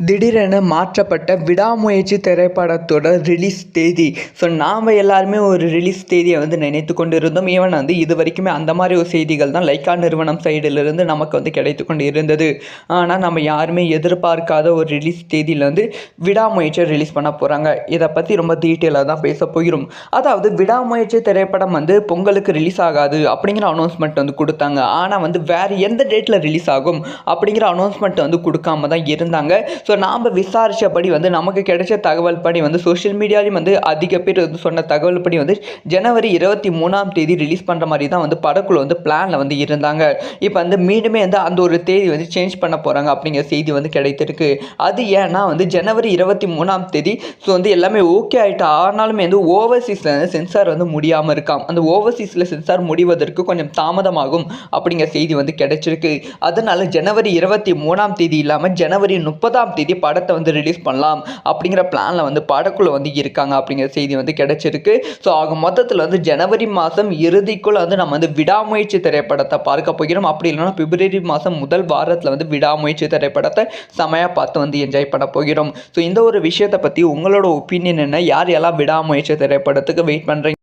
திடீரென மாற்றப்பட்ட விடாமுயற்சி திரைப்படத்தோட ரிலீஸ் தேதி. ஸோ நாம் எல்லாருமே ஒரு ரிலீஸ் தேதியை வந்து நினைத்து கொண்டு இருந்தோம். ஈவன் வந்து இது வரைக்குமே அந்த மாதிரி ஒரு செய்திகள் தான் லைக்கா நிறுவனம் சைடிலிருந்து நமக்கு வந்து கிடைத்து கொண்டு இருந்தது. ஆனால் நம்ம யாருமே எதிர்பார்க்காத ஒரு ரிலீஸ் தேதியில் வந்து விடாமுயற்சியை ரிலீஸ் பண்ண போகிறாங்க. இதை பற்றி ரொம்ப டீட்டெயிலாக தான் பேச போகிறோம். அதாவது விடாமுயற்சி திரைப்படம் வந்து பொங்கலுக்கு ரிலீஸ் ஆகாது அப்படிங்கிற அனௌன்ஸ்மெண்ட் வந்து கொடுத்தாங்க. ஆனால் வந்து வேறு எந்த டேட்டில் ரிலீஸ் ஆகும் அப்படிங்கிற அனௌன்ஸ்மெண்ட் வந்து கொடுக்காம தான் இருந்தாங்க. ஸோ நாம் விசாரித்தபடி வந்து நமக்கு கிடைச்ச தகவல் படி வந்து சோஷியல் மீடியாலையும் வந்து அதிக பேர் வந்து சொன்ன தகவல் படி வந்து ஜனவரி 23 ரிலீஸ் பண்ணுற மாதிரி தான் வந்து படக்குழு வந்து பிளானில் வந்து இருந்தாங்க. இப்போ வந்து மீண்டுமே வந்து அந்த ஒரு தேதி வந்து சேஞ்ச் பண்ண போகிறாங்க அப்படிங்கிற செய்தி வந்து கிடைத்திருக்கு. அது ஏன்னா வந்து ஜனவரி 23 ஸோ வந்து எல்லாமே ஓகே ஆகிட்டு ஆனாலுமே வந்து ஓவர்சீஸில் வந்து சென்சார் வந்து முடியாமல் இருக்காம். அந்த ஓவர்சீஸில் சென்சார் முடிவதற்கு கொஞ்சம் தாமதமாகும் அப்படிங்கிற செய்தி வந்து கிடைச்சிருக்கு. அதனால ஜனவரி 23 இல்லாமல் ஜனவரி 30 படத்தை வந்து ரிலீஸ் பண்ணலாம் அப்படிங்கிற பிளானில் வந்து படக்குள்ள வந்து இருக்காங்க அப்படிங்கிற செய்தி வந்து கிடைச்சிருக்கு. ஸோ ஆக மொத்தத்தில் வந்து ஜனவரி மாதம் இறுதிக்குள்ள வந்து நம்ம வந்து விடாமுயற்சி திரைப்படத்தை பார்க்க போகிறோம். அப்படி இல்லைன்னா பிப்ரவரி மாதம் முதல் வாரத்தில் வந்து விடாமுயற்சி திரைப்படத்தை செமையாக பார்த்து வந்து என்ஜாய் பண்ண போகிறோம். ஸோ இந்த ஒரு விஷயத்தை பற்றி உங்களோட ஒப்பீனியன் என்ன? யார் எல்லாம் விடாமுயற்சி திரைப்படத்துக்கு வெயிட் பண்ணுறீங்க?